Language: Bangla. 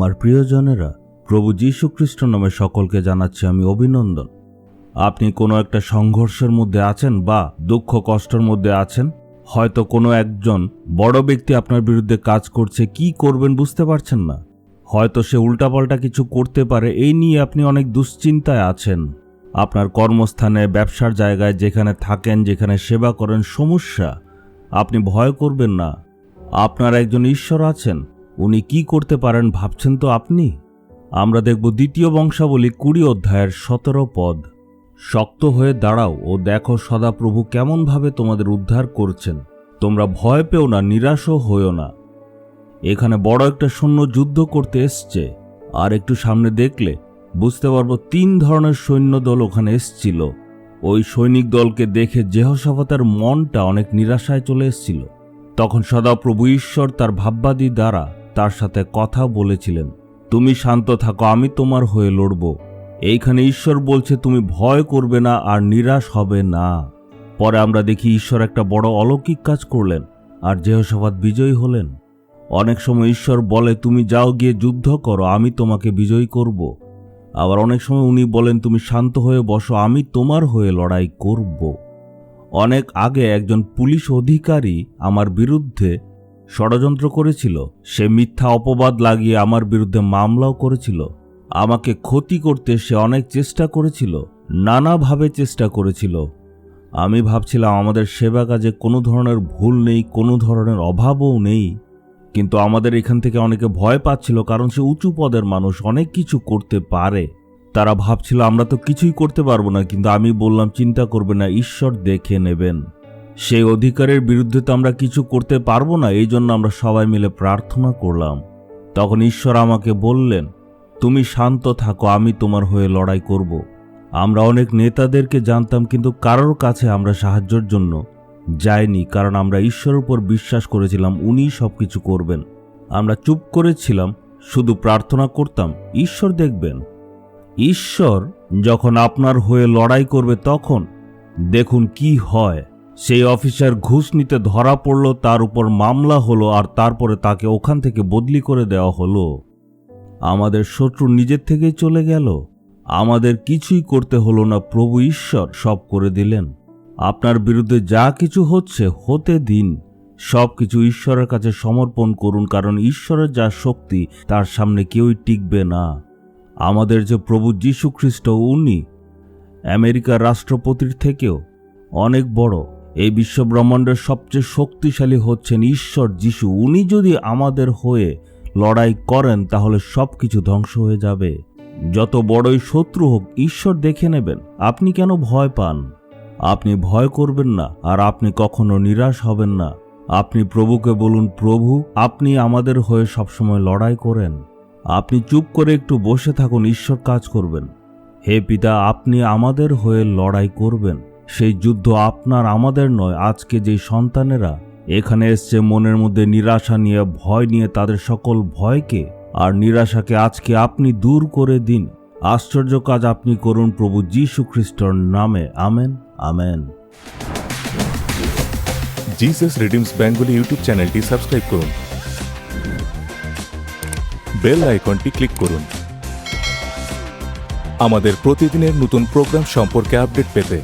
আমার প্রিয়জনেরা, প্রভু যীশু খ্রিস্ট নামে সকলকে জানাচ্ছি আমি অভিনন্দন। আপনি কোনো একটা সংঘর্ষের মধ্যে আছেন বা দুঃখ কষ্টের মধ্যে আছেন। হয়তো কোনো একজন বড় ব্যক্তি আপনার বিরুদ্ধে কাজ করছে, কি করবেন বুঝতে পারছেন না। হয়তো সে উল্টাপাল্টা কিছু করতে পারে, এই নিয়ে আপনি অনেক দুশ্চিন্তায় আছেন। আপনার কর্মস্থানে, ব্যবসার জায়গায়, যেখানে থাকেন, যেখানে সেবা করেন, সমস্যা। আপনি ভয় করবেন না। আপনার একজন ঈশ্বর আছেন, উনি কি করতে পারেন ভাবছেন তো আপনি? আমরা দেখব 2 বংশাবলী 20 অধ্যায়ের 17 পদ। শক্ত হয়ে দাঁড়াও ও দেখো সদাপ্রভু কেমনভাবে তোমাদের উদ্ধার করছেন। তোমরা ভয় পেও না, নিরাশও হইও না। এখানে বড় একটা সৈন্য যুদ্ধ করতে এসছে। আর একটু সামনে দেখলে বুঝতে পারবো 3 ধরনের সৈন্যদল ওখানে এসছিল। ওই সৈনিক দলকে দেখে যেহোশাফাতের মনটা অনেক নিরাশায় চলে এসছিল। তখন সদাপ্রভু ঈশ্বর তার ভাববাদী দ্বারা তার সাথে কথা বলেছিলেন, তুমি শান্ত থাকো, আমি তোমার হয়ে লড়ব। এইখানে ঈশ্বর বলছে তুমি ভয় করবে না আর নিরাশ হবে না। পরে আমরা দেখি ঈশ্বর একটা বড় অলৌকিক কাজ করলেন আর যেহোশাফাত বিজয়ী হলেন। অনেক সময় ঈশ্বর বলে তুমি যাও গিয়ে যুদ্ধ করো, আমি তোমাকে বিজয়ী করব। আবার অনেক সময় উনি বলেন তুমি শান্ত হয়ে বসো, আমি তোমার হয়ে লড়াই করব। অনেক আগে একজন পুলিশ অধিকারী আমার বিরুদ্ধে ষড়যন্ত্র করেছিল। সে মিথ্যা অপবাদ লাগিয়ে আমার বিরুদ্ধে মামলাও করেছিল। আমাকে ক্ষতি করতে সে অনেক চেষ্টা করেছিল, নানাভাবে চেষ্টা করেছিল। আমি ভাবছিলাম আমাদের সেবা কাজে কোনো ধরনের ভুল নেই, কোনো ধরনের অভাবও নেই। কিন্তু আমাদের এখান থেকে অনেকে ভয় পাচ্ছিল, কারণ সে উঁচু পদের মানুষ, অনেক কিছু করতে পারে। তারা ভাবছিল আমরা তো কিছুই করতে পারবো না। কিন্তু আমি বললাম চিন্তা করবে না, ঈশ্বর দেখে নেবেন। সেই অধিকারের বিরুদ্ধে তো আমরা কিছু করতে পারবো না, এই জন্য আমরা সবাই মিলে প্রার্থনা করলাম। তখন ঈশ্বর আমাকে বললেন তুমি শান্ত থাকো, আমি তোমার হয়ে লড়াই করব। আমরা অনেক নেতাদেরকে জানতাম, কিন্তু কারোর কাছে আমরা সাহায্যের জন্য যাইনি, কারণ আমরা ঈশ্বরের উপর বিশ্বাস করেছিলাম উনিই সবকিছু করবেন। আমরা চুপ করেছিলাম, শুধু প্রার্থনা করতাম ঈশ্বর দেখবেন। ঈশ্বর যখন আপনার হয়ে লড়াই করবে তখন দেখুন কি হয়। সেই অফিসার ঘুষ নিতে ধরা পড়ল, তার উপর মামলা হলো, আর তারপরে তাকে ওখান থেকে বদলি করে দেওয়া হলো। আমাদের শত্রু নিজের থেকেই চলে গেল। আমাদের কিছুই করতে হলো না, প্রভু ঈশ্বর সব করে দিলেন। আপনার বিরুদ্ধে যা কিছু হচ্ছে হতে দিন, সব কিছু ঈশ্বরের কাছে সমর্পণ করুন, কারণ ঈশ্বরের যা শক্তি তার সামনে কেউই টিকবে না। আমাদের যে প্রভু যীশু খ্রিস্ট, উনি আমেরিকার রাষ্ট্রপতির থেকেও অনেক বড়। এই বিশ্বব্রহ্মাণ্ডের সবচেয়ে শক্তিশালী হচ্ছেন ঈশ্বর যীশু। উনি যদি আমাদের হয়ে লড়াই করেন তাহলে সবকিছু ধ্বংস হয়ে যাবে। যত বড়ই শত্রু হোক ঈশ্বর দেখে নেবেন। আপনি কেন ভয় পান? আপনি ভয় করবেন না আর আপনি কখনো নিরাশ হবেন না। আপনি প্রভুকে বলুন, প্রভু আপনি আমাদের হয়ে সবসময় লড়াই করেন। আপনি চুপ করে একটু বসে থাকুন, ঈশ্বর কাজ করবেন। হে পিতা, আপনি আমাদের হয়ে লড়াই করবেন। সেই যুদ্ধ আপনার আমাদের নয়। আজকে যে সন্তানেরা এখানে এসছে মনের মধ্যে নিরাশা নিয়ে, ভয় নিয়ে, তাদের সকল ভয়কে আর নিরাশাকে আজকে আপনি দূর করে দিন। আশ্চর্য কাজ আপনি করুন প্রভু যীশু খ্রিস্টর নামে। Amen, amen. Jesus redeems Bengali YouTube চ্যানেলটি সাবস্ক্রাইব করুন, বেল আইকনটি ক্লিক করুন আমাদের প্রতিদিনের নতুন প্রোগ্রাম সম্পর্কে আপডেট পেতে।